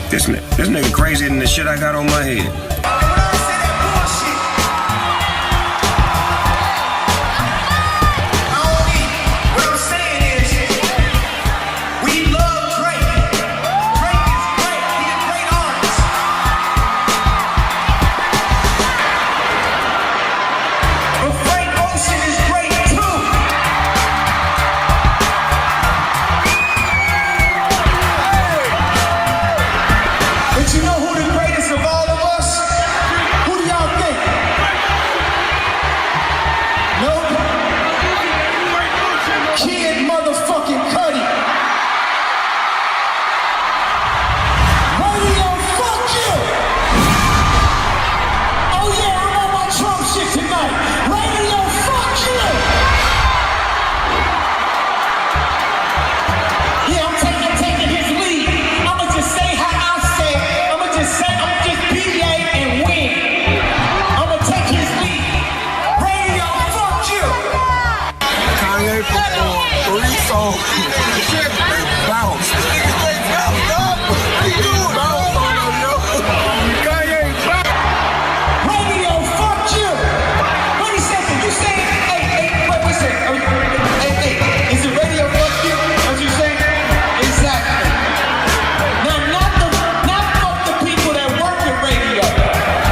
This nigga crazier than the shit I got on my head. Kanye performed 3 songs. Bounce. Kanye radio, fuck you. Wait a second, you say, hey, wait a second. Hey, is it radio fuck you? What you say? Exactly. Now, not fuck the people that work in radio.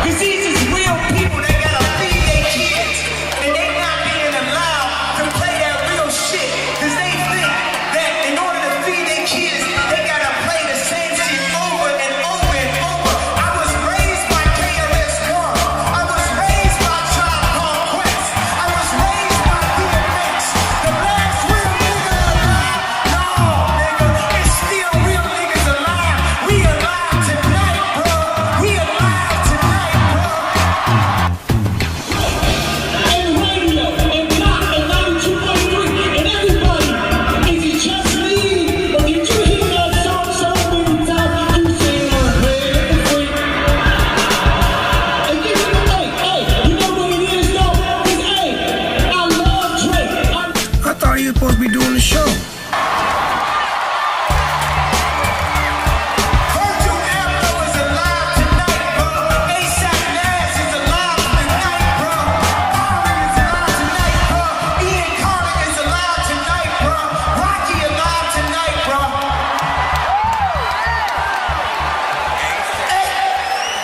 Cause these is real people that gotta feed their kids. And they not being allowed to play that real shit. Cause they think that in order to feed their kids, they gotta play the same shit over and over and over. I was raised by KRS-One. I was raised by Tribe Called Quest. I was raised by DMX. The last real nigga alive. No, nigga, it's still real niggas alive. We alive tonight, bro. We alive tonight, bro. And radio, and not, and 92.3, and everybody, is it just me? Or did you hear that song so many times you say I'm ready for free? And give me the hey, you know what it is though? Cause hey, I love Drake. I thought you were supposed to be doing the show. Virgil Abloh is alive tonight, bro. A$AP Nas is alive tonight, bro. Marvin is alive tonight, bro. Ian Carter is alive tonight, bro. Rocky alive tonight, bro. Hey,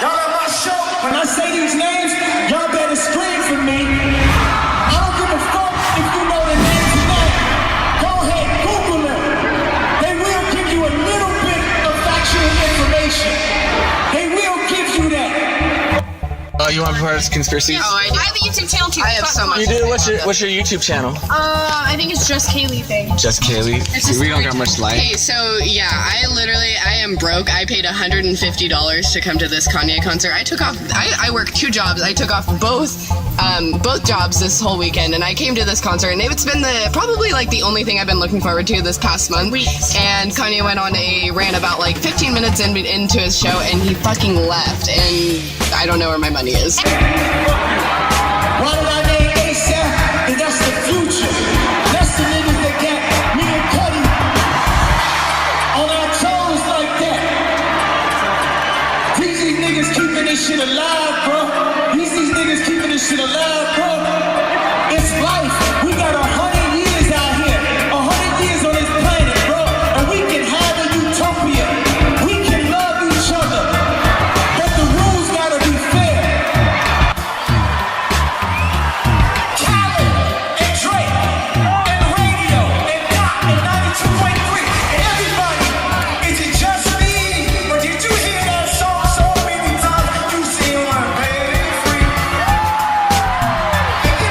y'all at my show. When I say these names, y'all better scream for me. I don't give a fuck if you know the names tonight. Go ahead, Google them. They will give you a little bit of factual information. They will give you that. You want to be part of this conspiracy? Oh, I do. I have a YouTube channel too. I have so much. You do? What's your YouTube channel? I think it's just Kaylee thing. Just Kaylee? just We don't got much light. Okay, so yeah, I am broke. I paid $150 to come to this Kanye concert. I work 2 jobs. I took off both jobs this whole weekend, and I came to this concert, and it's been probably like the only thing I've been looking forward to this past month. And Kanye went on a rant about like 15 minutes into his show, and he fucking left, and I don't know where my money is. Why did I name A$AP? And that's the future. That's the niggas that got me and Cuddy on our toes like that. These niggas keeping this shit alive, bro. These niggas keeping this shit alive, bro. It's life. We got 100 years out here. 100 years on this planet, bro. And we can have a utopia. We can love each other. But the rules gotta be fair. Khaled and Drake and radio and Doc and 92.3 and everybody. Is it just me? Or did you hear that song so many times you say I'm ready free? And give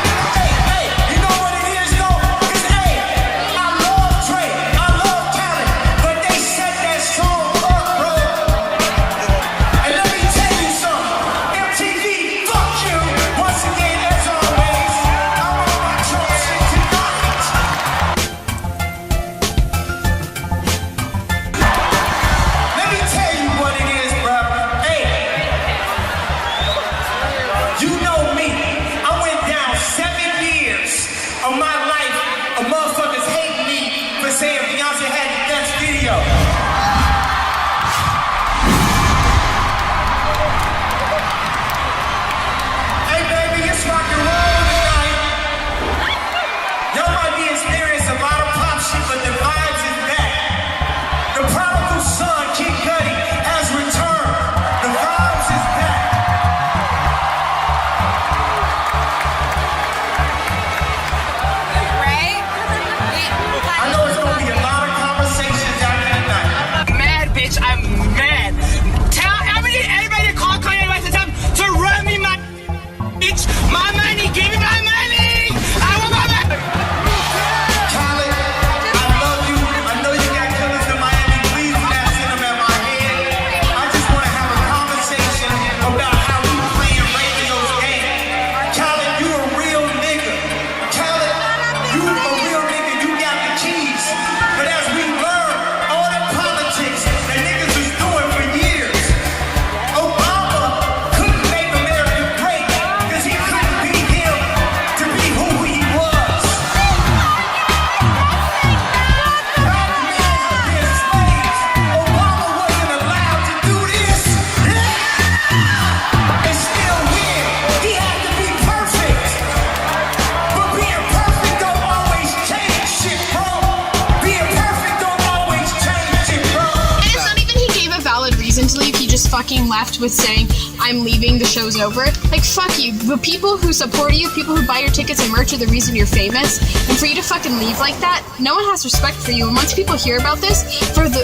reason to leave. He just fucking left with saying, I'm leaving, the show's over. Like, fuck you. The people who support you, people who buy your tickets and merch are the reason you're famous. And for you to fucking leave like that, no one has respect for you. And once people hear about this,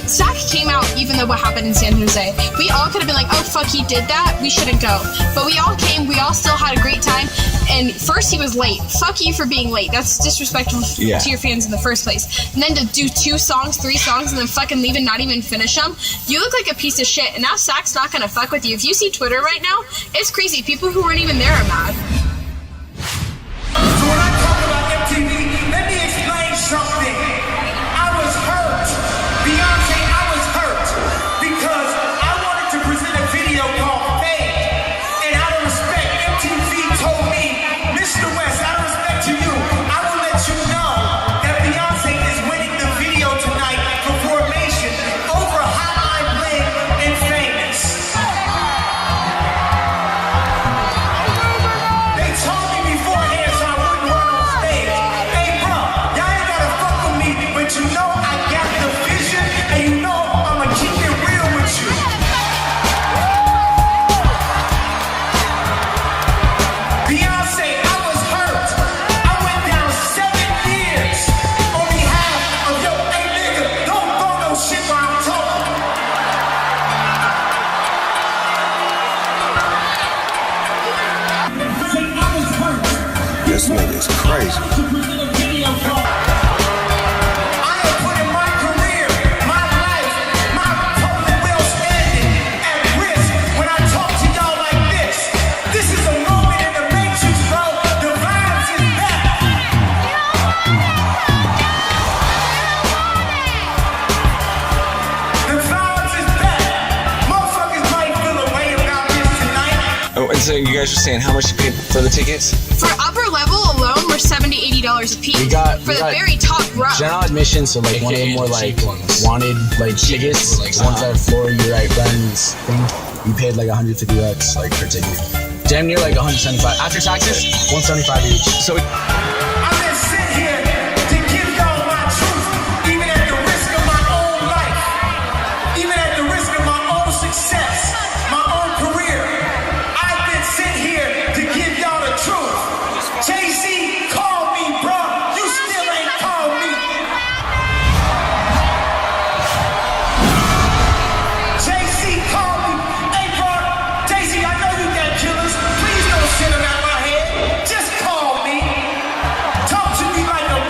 Zach came out even though what happened in San Jose. We all could have been like, oh fuck, he did that, we shouldn't go. But we all came, we all still had a great time. And first he was late. Fuck you for being late. That's disrespectful to your fans in the first place. And then to do 2 songs, 3 songs, and then fucking leave and not even finish them. You look like a piece of shit. And now Zach's not gonna fuck with you. If you see Twitter right now, it's crazy. People who weren't even there are mad. So when I talk about MTV, let me explain something. I was hurt. Beyonce, I was hurt because I wanted to present a video called Fade. And out of respect, MTV told me, Mr. West, out of respect to you, I will let you know that Beyonce is winning the video tonight for Formation over How I Live and Famous. They told me beforehand so I wouldn't run on stage. Hey bro, y'all ain't gotta fuck with me, but you know I got the vision and you know I'ma keep it real with you. Beyonce, I was hurt. I went down 7 years on behalf of your, hey nigga, don't throw no shit while I'm talking. I was hurt. This nigga's crazy. I have put in my career, my life, my public will standing at risk when I talk to y'all like this. This is a moment in the matrix, bro. The violence is back. The violence is back. Motherfuckers might feel a way about this tonight. Oh, and so you guys were saying how much you paid for the tickets? For upper level alone, we're $70-$80 a piece. We got- for we the got very top row. General admission, so like one of the more like wanted like tickets, like, the ones that are for your right friends thing. You paid like $150 like per ticket. Damn near like 175 after taxes, 175 each. So I've been sent here to give y'all my truth, even at the risk of my own life, even at the risk of my own success, my own career. I've been sent here to give y'all the truth. JC called me, bro. You still ain't called me. JC called me. Hey, bro. JC, I know you got killers. Please don't send them out my head. Just call me. Talk to me like a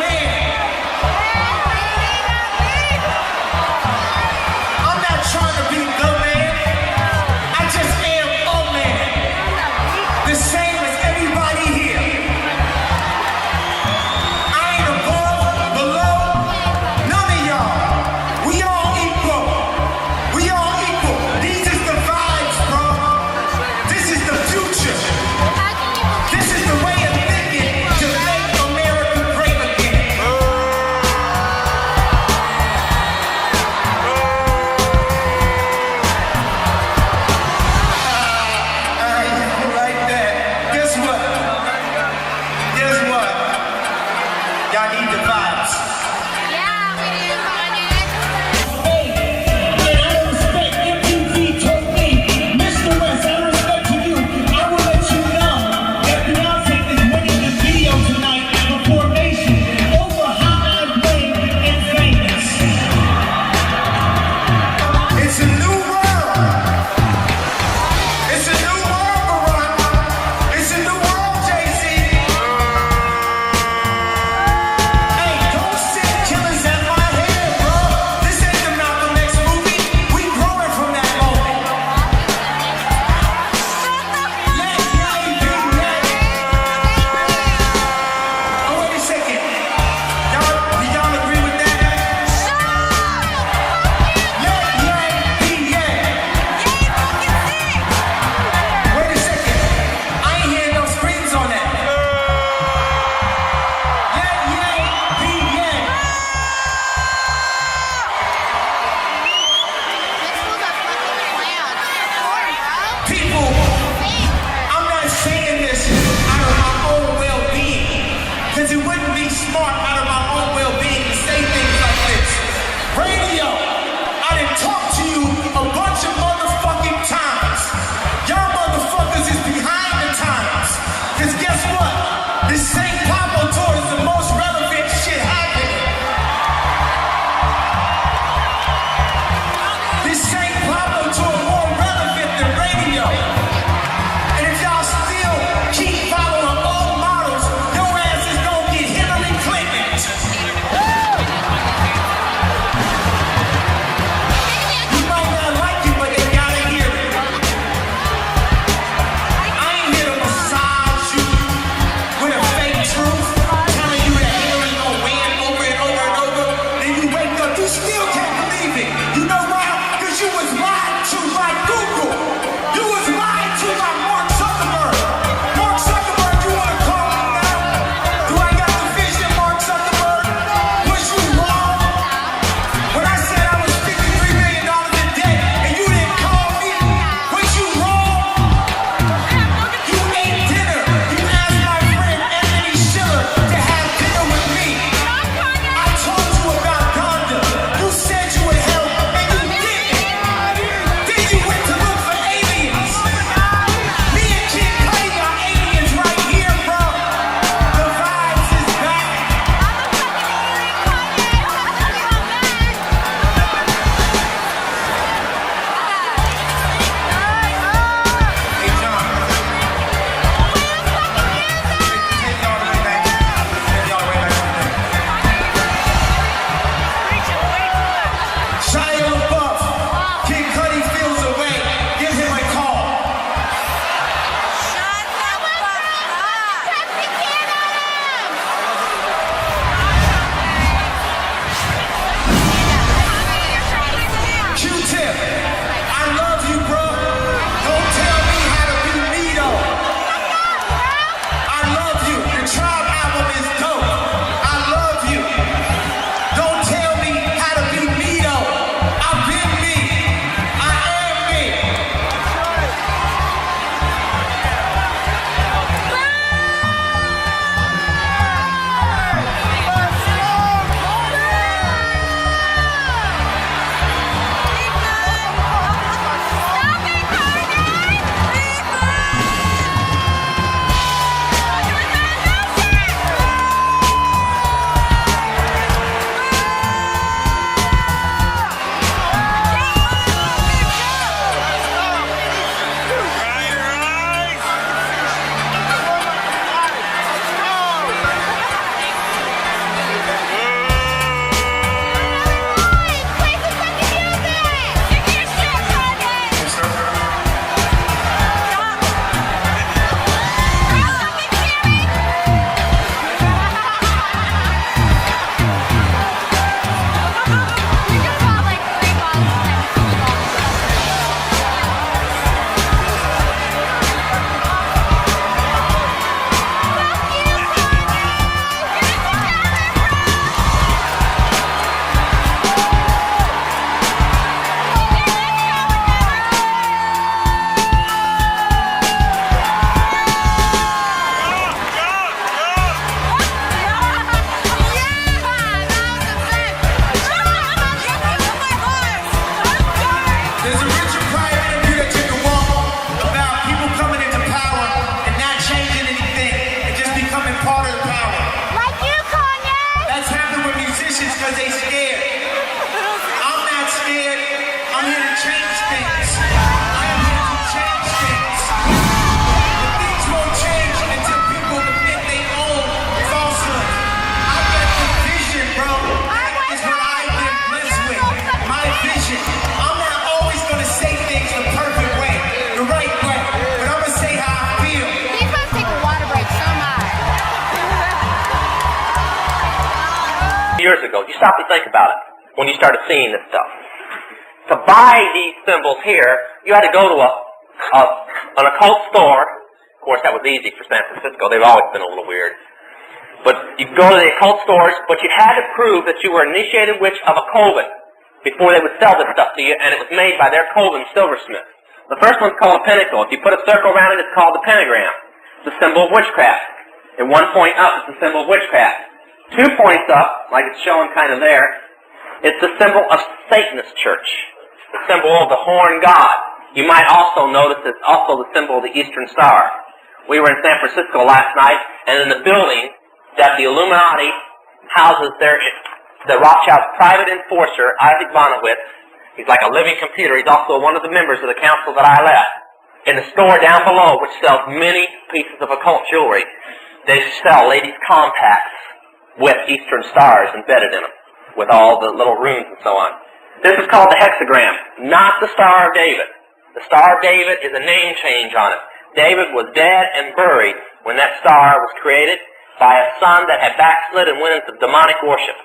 years ago. You stop and think about it when you started seeing this stuff. To buy these symbols here, you had to go to an occult store. Of course, that was easy for San Francisco. They've always been a little weird. But you go to the occult stores, but you had to prove that you were an initiated witch of a coven before they would sell this stuff to you, and it was made by their coven silversmith. The first one's called a pentacle. If you put a circle around it, it's called the pentagram. It's a symbol of witchcraft. At 1 point up, it's a symbol of witchcraft. 2 points up, like it's showing kind of there, it's the symbol of Satanist church, the symbol of the horn god. You might also notice it's also the symbol of the Eastern Star. We were in San Francisco last night, and in the building that the Illuminati houses the Rothschild's private enforcer, Isaac Bonowitz. He's like a living computer. He's also one of the members of the council that I led. In the store down below, which sells many pieces of occult jewelry, they sell ladies' compacts with Eastern stars embedded in them, with all the little runes and so on. This is called the hexagram, not the Star of David. The Star of David is a name change on it. David was dead and buried when that star was created by a son that had backslid and went into demonic worship.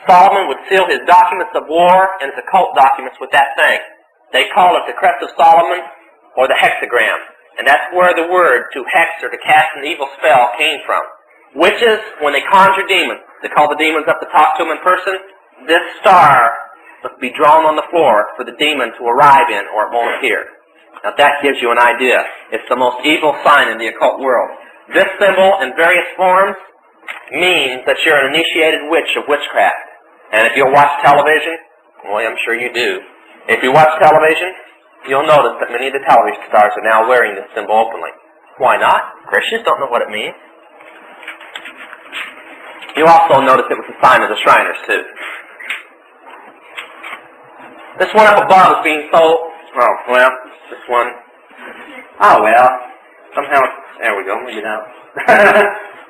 Solomon would seal his documents of war and his occult documents with that thing. They call it the Crest of Solomon or the hexagram. And that's where the word to hex or to cast an evil spell came from. Witches, when they conjure demons, they call the demons up to talk to them in person. This star must be drawn on the floor for the demon to arrive in or it won't appear. Now that gives you an idea. It's the most evil sign in the occult world. This symbol in various forms means that you're an initiated witch of witchcraft. And if you'll watch television, well, I'm sure you do. If you watch television, you'll notice that many of the television stars are now wearing this symbol openly. Why not? Christians don't know what it means. You also notice it was a sign of the Shriners, too. This one up above is being sold. Oh, well, this one. Oh, well. Somehow, there we go. Let me get out. I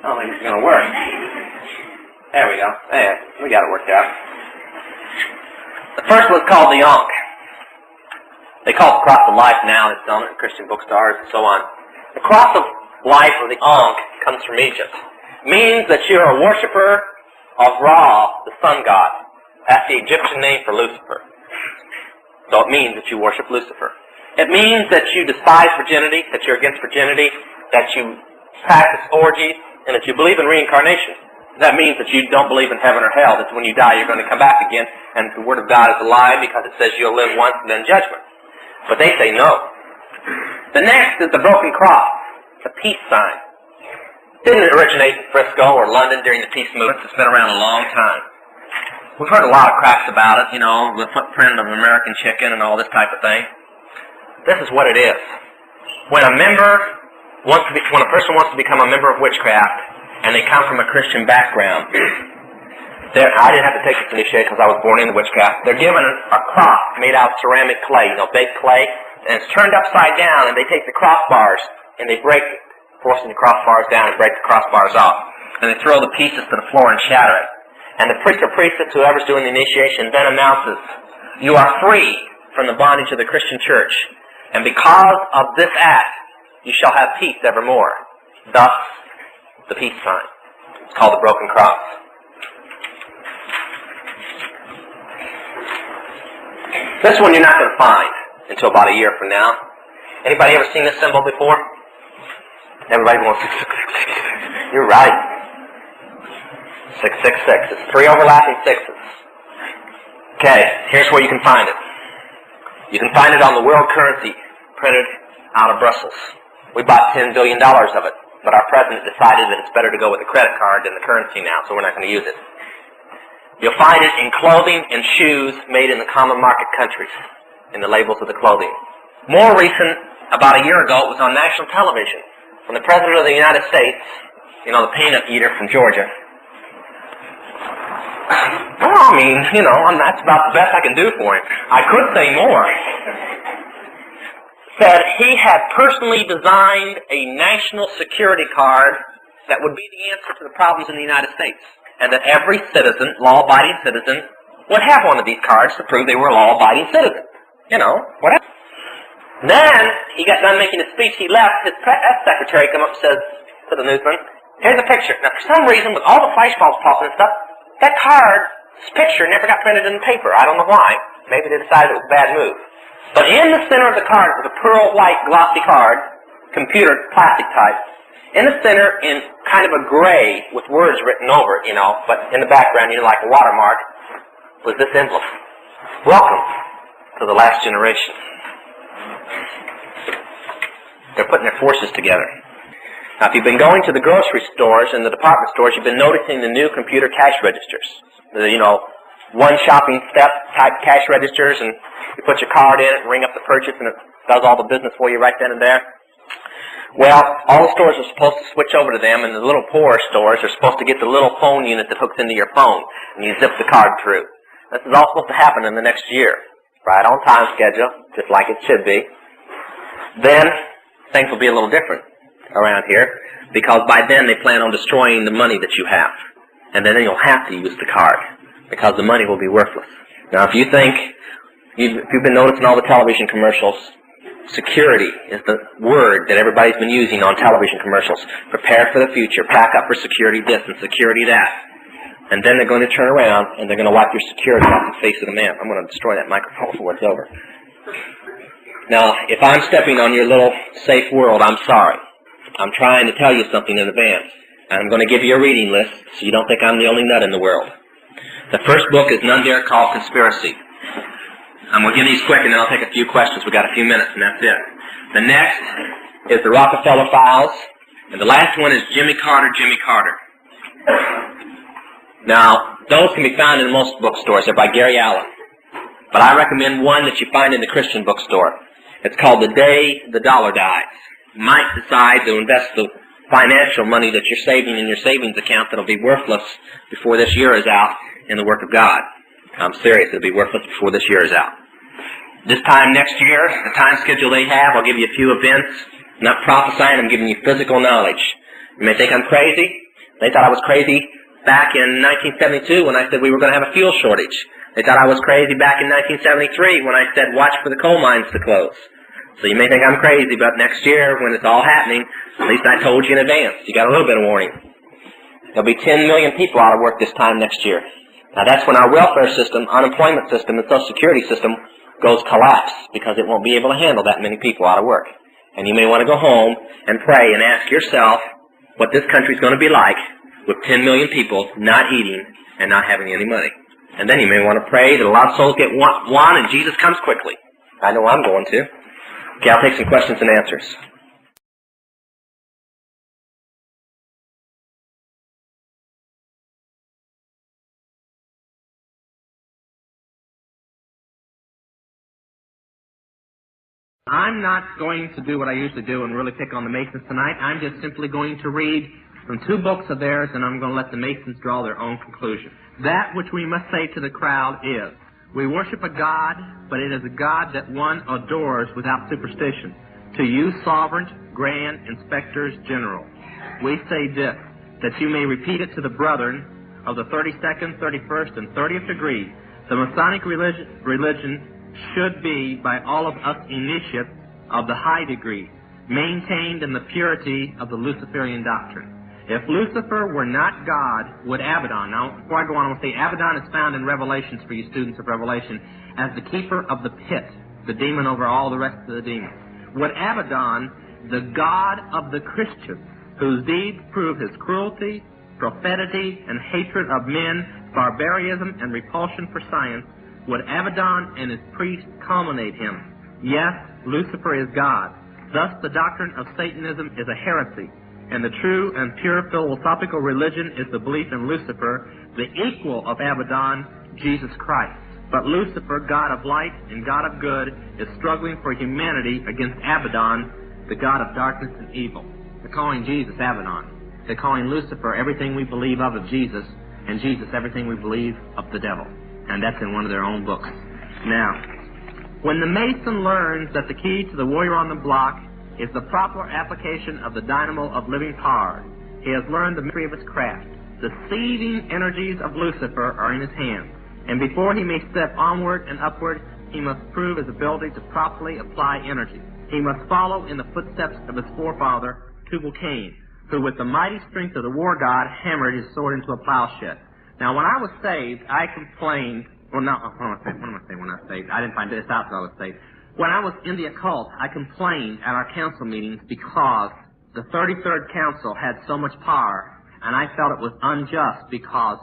don't think it's going to work. There we go. There, we got it worked out. The first one's called the Ankh. They call it the Cross of Life now. It's on it in Christian bookstores and so on. The Cross of Life, or the Ankh, comes from Egypt. Means that you're a worshiper of Ra, the sun god. That's the Egyptian name for Lucifer. So it means that you worship Lucifer. It means that you despise virginity, that you're against virginity, that you practice orgies, and that you believe in reincarnation. That means that you don't believe in heaven or hell, that when you die you're going to come back again, and the Word of God is a lie because it says you'll live once and then judgment. But they say no. The next is the broken cross, the peace sign. It didn't originate in Frisco or London during the peace movement. It's been around a long time. We've heard a lot of cracks about it, you know, the footprint of American chicken and all this type of thing. This is what it is. When a person wants to become a member of witchcraft, and they come from a Christian background, I didn't have to take this initiation because I was born into witchcraft. They're given a cross made out of ceramic clay, you know, baked clay, and it's turned upside down, and they take the crossbars and they break it, forcing the crossbars down and break the crossbars off. And they throw the pieces to the floor and shatter it. And the priest or priestess, whoever's doing the initiation, then announces, you are free from the bondage of the Christian church. And because of this act, you shall have peace evermore. Thus, the peace sign. It's called the broken cross. This one you're not going to find until about a year from now. Anybody ever seen this symbol before? Everybody wants 666. You're right. 666. It's 3 overlapping sixes. Okay, here's where you can find it. You can find it on the world currency printed out of Brussels. We bought $10 billion of it, but our president decided that it's better to go with a credit card than the currency now, so we're not going to use it. You'll find it in clothing and shoes made in the common market countries, in the labels of the clothing. More recent, about a year ago, it was on national television, when the President of the United States, you know, the peanut eater from Georgia, well, I mean, you know, that's about the best I can do for him. I could say more. Said he had personally designed a national security card that would be the answer to the problems in the United States. And that every citizen, law-abiding citizen, would have one of these cards to prove they were a law-abiding citizen. You know, whatever. Then, he got done making his speech, he left, his press secretary come up and says to the newsman, here's a picture. Now, for some reason, with all the flashbulbs popping and stuff, that card This picture never got printed in the paper. I don't know why. Maybe they decided it was a bad move. But in the center of the card was a pearl white glossy card, computer plastic type. In the center, in kind of a gray with words written over it, but in the background, like a watermark, was this emblem. Welcome to the last generation. They're putting their forces together. Now, if you've been going to the grocery stores and the department stores, you've been noticing the new computer cash registers. One shopping step type cash registers, and you put your card in it and ring up the purchase, and it does all the business for you right then and there. Well, all the stores are supposed to switch over to them, and the little poorer stores are supposed to get the little phone unit that hooks into your phone, and you zip the card through. This is all supposed to happen in the next year, right on time schedule, just like it should be. Then, things will be a little different around here, because by then they plan on destroying the money that you have. And then you'll have to use the card, because the money will be worthless. Now, if you think, if you've been noticing all the television commercials, security is the word that everybody's been using on television commercials. Prepare for the future, pack up for security this and security that. And then they're going to turn around and they're going to wipe your security off the face of the map. I'm going to destroy that microphone before it's over. Now, if I'm stepping on your little safe world, I'm sorry. I'm trying to tell you something in advance. And I'm going to give you a reading list so you don't think I'm the only nut in the world. The first book is None Dare Call Conspiracy. I'm going to give these quick and then I'll take a few questions. We've got a few minutes and that's it. The next is the Rockefeller Files. And the last one is Jimmy Carter, Jimmy Carter. Now, those can be found in most bookstores. They're by Gary Allen. But I recommend one that you find in the Christian bookstore. It's called The Day the Dollar Dies. You might decide to invest the financial money that you're saving in your savings account that'll be worthless before this year is out in the work of God. I'm serious, it'll be worthless before this year is out. This time next year, the time schedule they have, I'll give you a few events. I'm not prophesying, I'm giving you physical knowledge. You may think I'm crazy. They thought I was crazy back in 1972 when I said we were going to have a fuel shortage. They thought I was crazy back in 1973 when I said watch for the coal mines to close. So you may think I'm crazy, but next year when it's all happening, at least I told you in advance. You got a little bit of warning. There'll be 10 million people out of work this time next year. Now that's when our welfare system, unemployment system, and social security system goes collapse because it won't be able to handle that many people out of work. And you may want to go home and pray and ask yourself what this country's going to be like with 10 million people not eating and not having any money. And then you may want to pray that a lot of souls get won and Jesus comes quickly. I know I'm going to. Okay, I'll take some questions and answers. I'm not going to do what I usually do and really pick on the Masons tonight. I'm just simply going to read from two books of theirs, and I'm going to let the Masons draw their own conclusion. That which we must say to the crowd is, we worship a God, but it is a God that one adores without superstition. To you, sovereign, grand, inspectors general, we say this, that you may repeat it to the brethren of the 32nd, 31st, and 30th degree. The Masonic religion should be, by all of us initiates of the high degree, maintained in the purity of the Luciferian doctrine. If Lucifer were not God, would Abaddon, now before I go on, I want to say Abaddon is found in Revelations for you students of Revelation as the keeper of the pit, the demon over all the rest of the demons. Would Abaddon, the God of the Christians, whose deeds prove his cruelty, profanity, and hatred of men, barbarism, and repulsion for science, would Abaddon and his priests culminate him? Yes, Lucifer is God. Thus the doctrine of Satanism is a heresy, and the true and pure philosophical religion is the belief in Lucifer, the equal of Abaddon, Jesus Christ. But Lucifer, God of light and God of good, is struggling for humanity against Abaddon, the God of darkness and evil. They're calling Jesus Abaddon. They're calling Lucifer everything we believe of Jesus, and Jesus everything we believe of the devil. And that's in one of their own books. Now, when the Mason learns that the key to the warrior on the block is the proper application of the dynamo of living power, he has learned the mystery of his craft. The seething energies of Lucifer are in his hands, and before he may step onward and upward, he must prove his ability to properly apply energy. He must follow in the footsteps of his forefather, Tubal-Cain, who with the mighty strength of the war god hammered his sword into a plowshed. Now, when I was saved, I complained. Well, no, what am I saying when I was saved? I didn't find this out until I was saved. When I was in the occult, I complained at our council meetings because the 33rd Council had so much power, and I felt it was unjust because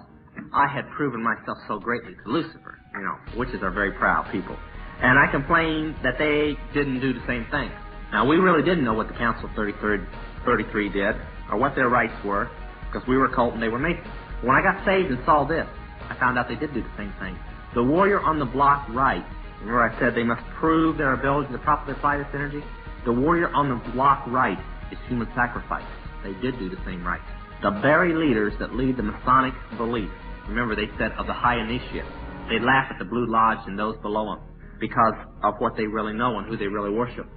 I had proven myself so greatly to Lucifer. You know, witches are very proud people. And I complained that they didn't do the same thing. Now, we really didn't know what the Council of 33 did, or what their rights were, because we were occult and they were Masons. When I got saved and saw this, I found out they did do the same thing. The warrior on the block right, remember I said they must prove their ability to properly apply this energy? The warrior on the block right is human sacrifice. They did do the same rites. The very leaders that lead the Masonic belief, remember they said of the high initiate, they laugh at the Blue Lodge and those below them because of what they really know and who they really worship.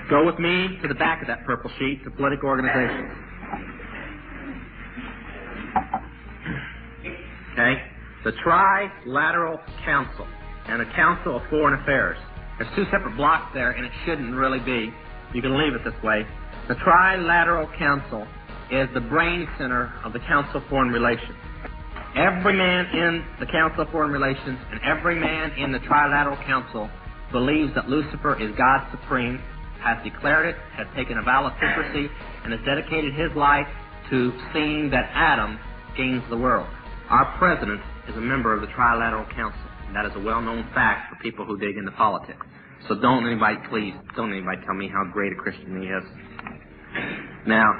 Go with me to the back of that purple sheet to political organizations. Okay? The Trilateral Council and the Council of Foreign Affairs. There's two separate blocks there, and it shouldn't really be. You can leave it this way. The Trilateral Council is the brain center of the Council of Foreign Relations. Every man in the Council of Foreign Relations and every man in the Trilateral Council believes that Lucifer is God Supreme, has declared it, has taken a vow of secrecy, and has dedicated his life to seeing that Adam gains the world. Our president is a member of the Trilateral Council, and that is a well-known fact for people who dig into politics. So don't anybody tell me how great a Christian he is. Now,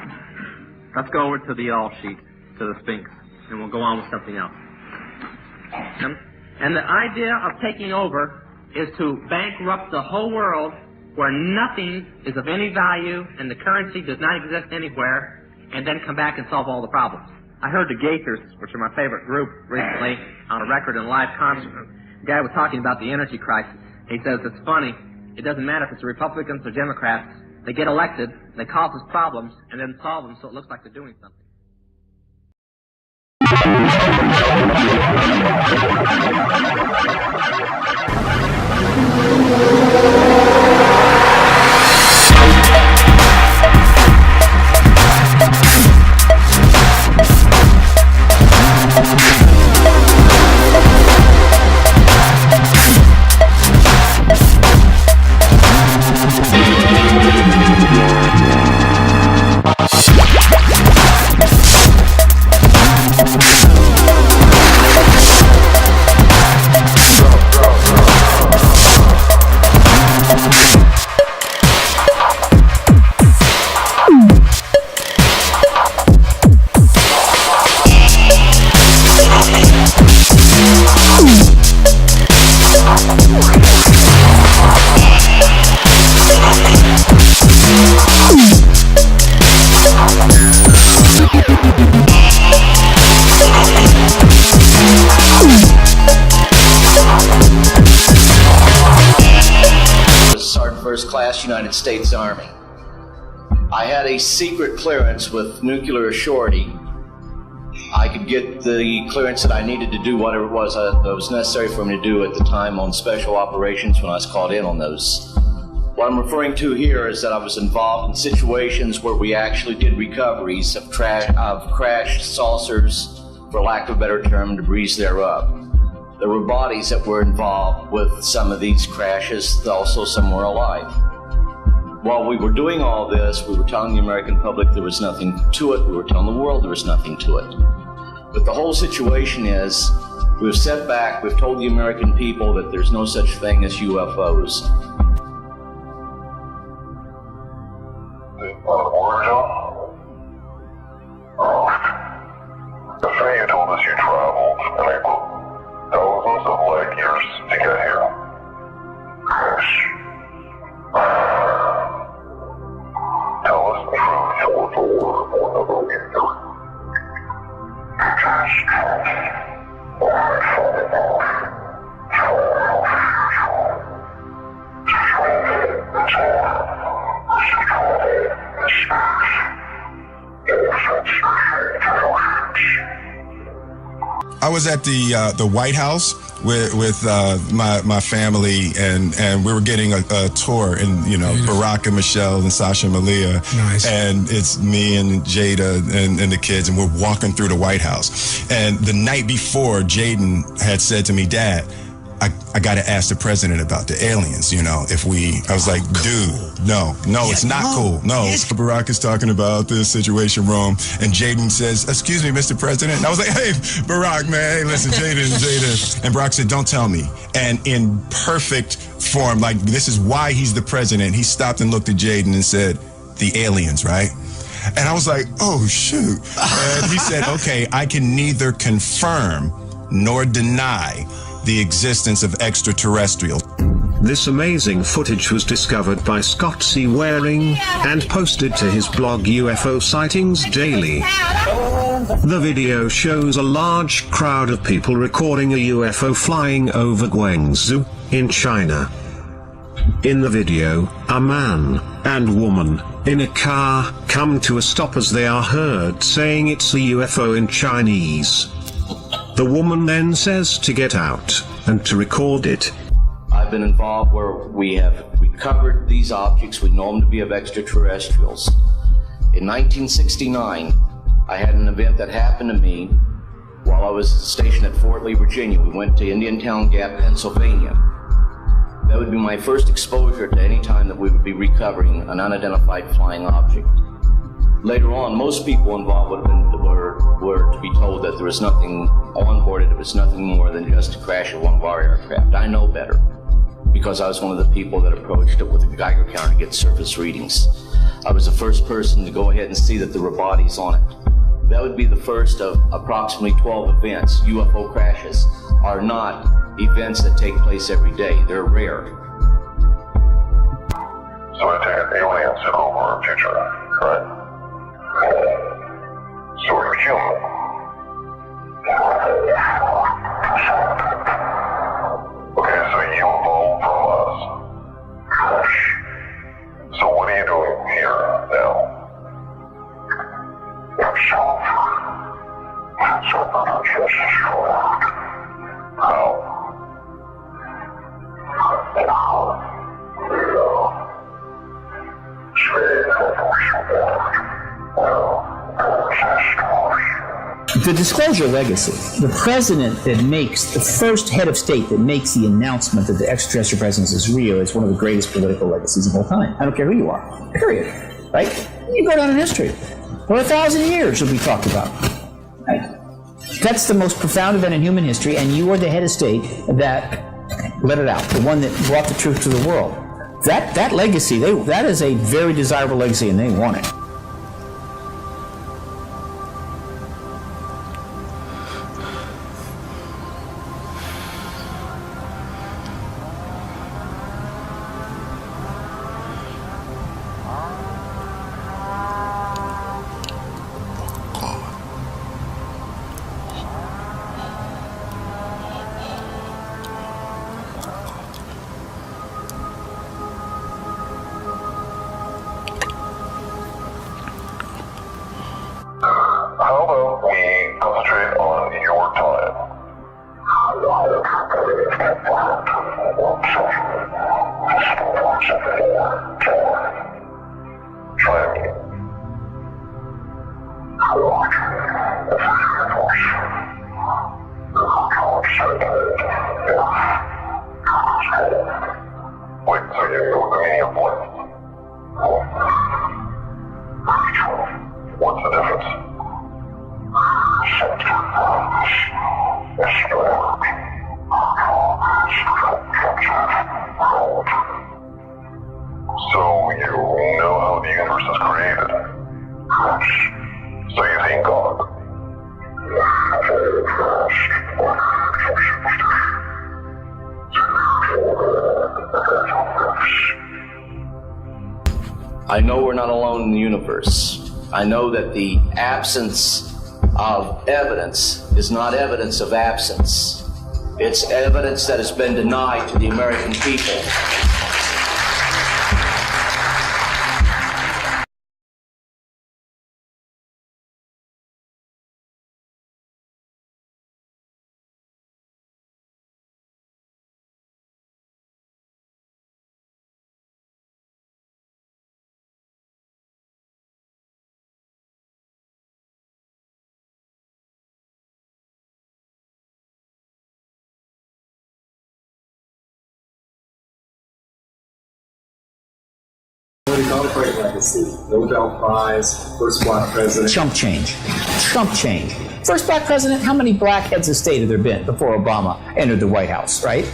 let's go over to the all sheet, to the Sphinx, and we'll go on with something else. And the idea of taking over is to bankrupt the whole world where nothing is of any value and the currency does not exist anywhere, and then come back and solve all the problems. I heard the Gaithers, which are my favorite group, recently on a record in a live concert. The guy was talking about the energy crisis. He says, it's funny, it doesn't matter if it's Republicans or Democrats. They get elected, they cause us problems, and then solve them so it looks like they're doing something. United States Army. I had a secret clearance with nuclear surety. I could get the clearance that I needed to do whatever it was that was necessary for me to do at the time on special operations when I was called in on those. What I'm referring to here is that I was involved in situations where we actually did recoveries of crashed saucers, for lack of a better term, debris thereof. There were bodies that were involved with some of these crashes, also some were alive. While we were doing all this, we were telling the American public there was nothing to it. We were telling the world there was nothing to it. But the whole situation is, we've set back, we've told the American people that there's no such thing as UFOs. The say you told us you traveled, thousands of light years to get here. Gosh. Tell us the truth or we'll get you. Just fall off. I was at the White House with my family, and we were getting a tour, and Barack and Michelle and Sasha and Malia. Nice. And it's me and Jada and the kids, and we're walking through the White House. And the night before, Jaden had said to me, Dad, I got to ask the president about the aliens, I was like, dude, no, it's not cool. No, Barack is talking about this situation wrong. And Jaden says, excuse me, Mr. President. And I was like, hey, Barack, man, hey, listen, Jaden. And Barack said, don't tell me. And in perfect form, like, this is why he's the president, he stopped and looked at Jaden and said, the aliens, right? And I was like, oh, shoot. And he said, okay, I can neither confirm nor deny the existence of extraterrestrials. This amazing footage was discovered by Scott C. Waring and posted to his blog UFO Sightings Daily. The video shows a large crowd of people recording a UFO flying over Guangzhou in China. In the video, a man and woman in a car come to a stop as they are heard saying it's a UFO in Chinese. The woman then says to get out and to record it. I've been involved where we have recovered these objects we know them to be of extraterrestrials. In 1969, I had an event that happened to me while I was stationed at Fort Lee, Virginia. We went to Indiantown Gap, Pennsylvania. That would be my first exposure to any time that we would be recovering an unidentified flying object. Later on, most people involved were to be told that there was nothing on board it. It was nothing more than just a crash of one of our aircraft. I know better, because I was one of the people that approached it with a Geiger counter to get surface readings. I was the first person to go ahead and see that there were bodies on it. That would be the first of approximately 12 events. UFO crashes are not events that take place every day. They're rare. So I take it aliens took over our future, right? So we're human. Okay, so you evolved from us. So what are you doing here now? How? The disclosure legacy, the president that makes, the first head of state that makes the announcement that the extraterrestrial presence is real is one of the greatest political legacies of all time. I don't care who you are, period. Right? You go down in history. For 1,000 years it'll be talked about. Right? That's the most profound event in human history, and you are the head of state that let it out, the one that brought the truth to the world. That legacy, that is a very desirable legacy, and they want it. How about we concentrate on your time? Try me. Wait, so you know the meaning of what? What's the difference? So you know how the universe is created? So you think God? I know we're not alone in the universe. I know that the absence of evidence is not evidence of absence. It's evidence that has been denied to the American people. not a great legacy. Nobel Prize, first black president. Chump change. Chump change. First black president, how many black heads of state have there been before Obama entered the White House, right?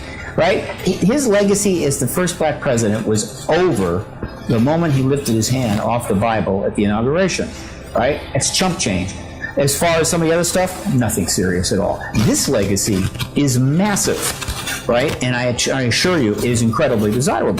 His legacy as the first black president was over the moment he lifted his hand off the Bible at the inauguration, right? It's chump change. As far as some of the other stuff, nothing serious at all. This legacy is massive, right? And I assure you, it is incredibly desirable.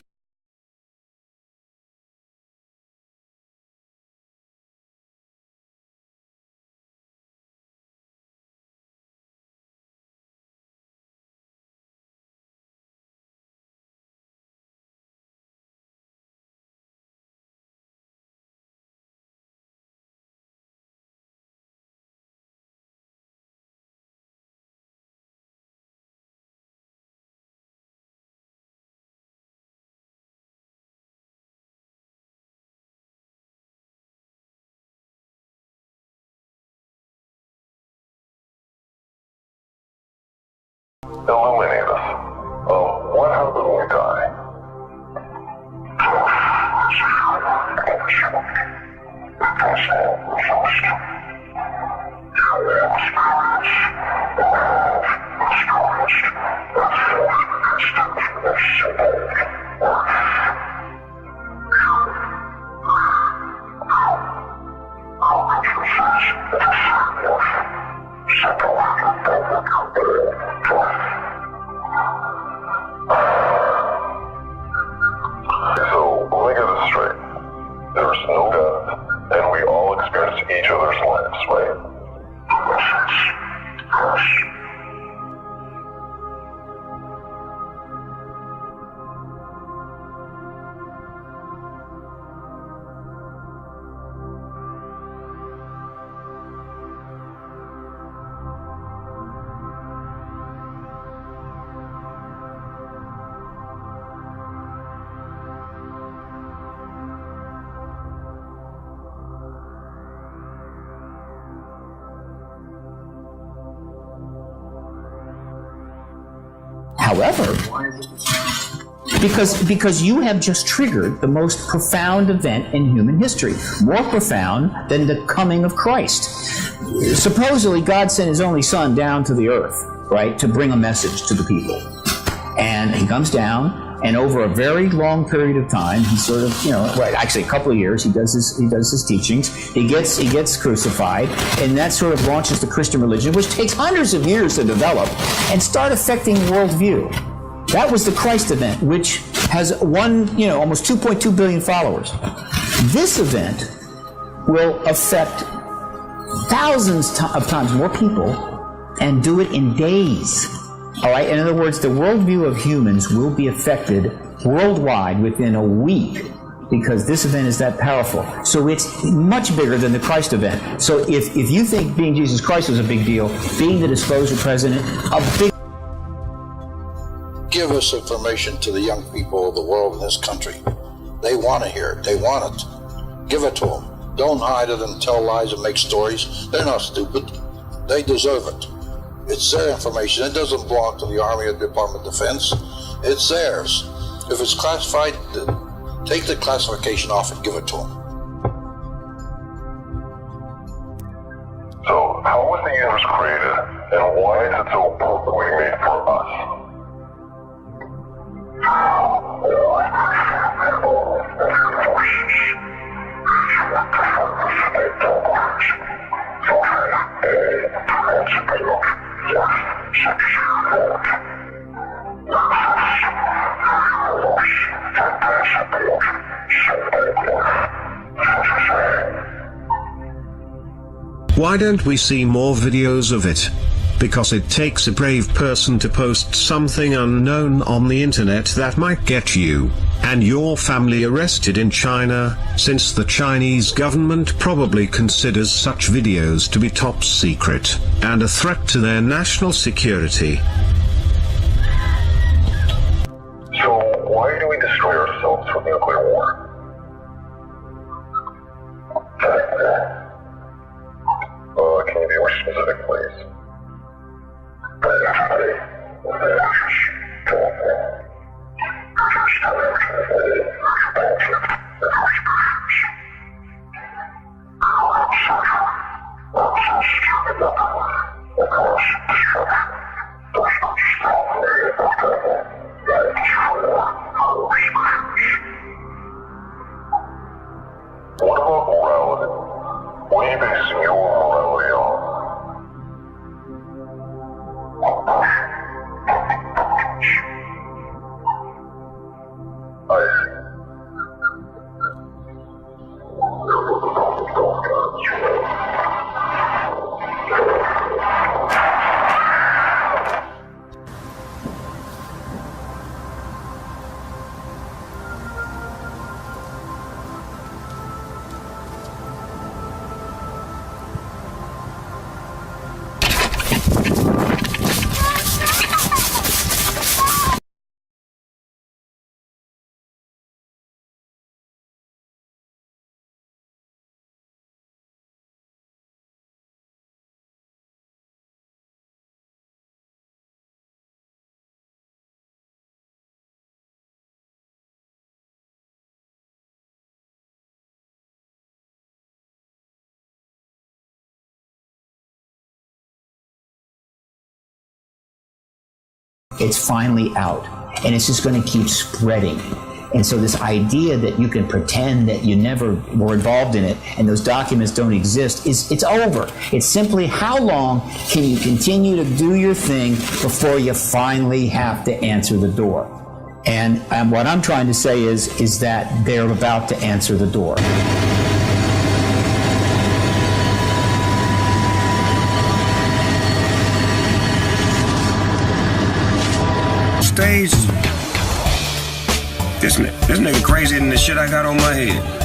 Illuminate us. What happens when we die? So, let me get this straight. There's no death, and we all experience each other's lives, right? However, because you have just triggered the most profound event in human history, more profound than the coming of Christ. Supposedly, God sent his only son down to the earth, right, to bring a message to the people. And he comes down, and over a very long period of time, he sort of, actually a couple of years, he does his teachings. He gets crucified, and that sort of launches the Christian religion, which takes hundreds of years to develop and start affecting worldview. That was the Christ event, which has almost 2.2 billion followers. This event will affect thousands of times more people and do it in days. All right. In other words, the worldview of humans will be affected worldwide within a week because this event is that powerful. So it's much bigger than the Christ event. So if you think being Jesus Christ was a big deal, being the disclosure president, a big... Give us information to the young people of the world in this country. They want to hear it. They want it. Give it to them. Don't hide it and tell lies and make stories. They're not stupid. They deserve it. It's their information. It doesn't belong to the Army or the Department of Defense. It's theirs. If it's classified, take the classification off and give it to them. So, how was the universe created, and why is it so perfectly made for us? Why don't we see more videos of it? Because it takes a brave person to post something unknown on the internet that might get you and your family arrested in China, since the Chinese government probably considers such videos to be top secret and a threat to their national security. So, why do we destroy ourselves with nuclear war? Can you be more specific, please? What about morality? What are you basing your morality on? It's finally out, and it's just going to keep spreading. And so this idea that you can pretend that you never were involved in it and those documents don't exist, it's over. It's simply how long can you continue to do your thing before you finally have to answer the door? And what I'm trying to say is that they're about to answer the door. Stage. This nigga crazier than the shit I got on my head.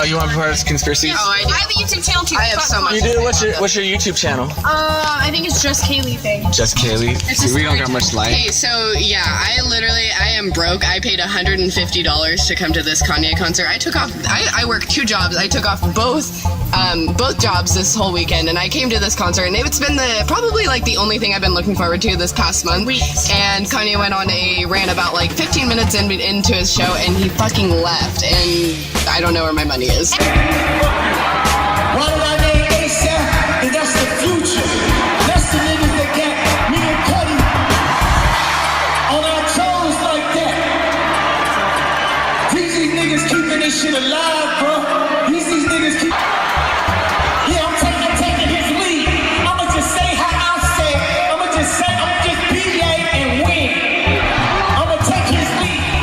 Oh, you want to be part of this conspiracy? Oh, I do. I have a YouTube channel too. I have so much. You do? What's your YouTube channel? I think it's just Kaylee thing. Just Kaylee? It's See, a we don't story got much light. Hey, so yeah, I am broke. I paid $150 to come to this Kanye concert. I work 2 jobs. I took off both jobs this whole weekend, and I came to this concert, and it's been probably like the only thing I've been looking forward to this past month. And Kanye went on a rant about like 15 minutes into his show, and he fucking left, and I don't know where my money is. Why did I name ASAP? And that's the future. That's the niggas that got me and Cuddy on our toes like that. These niggas keeping this shit alive, bro. These niggas keep. Yeah, I'm taking his lead. I'ma just say how I say. I'ma just PA and win. I'ma take his lead.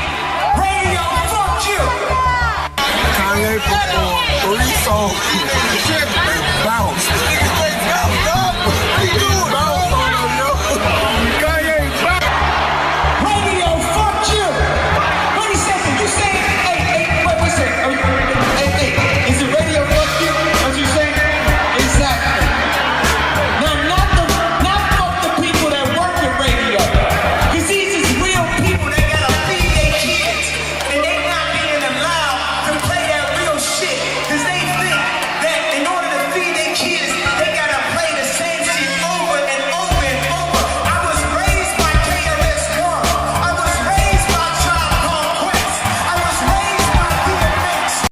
Radio, fuck you. Kanye performed 3 songs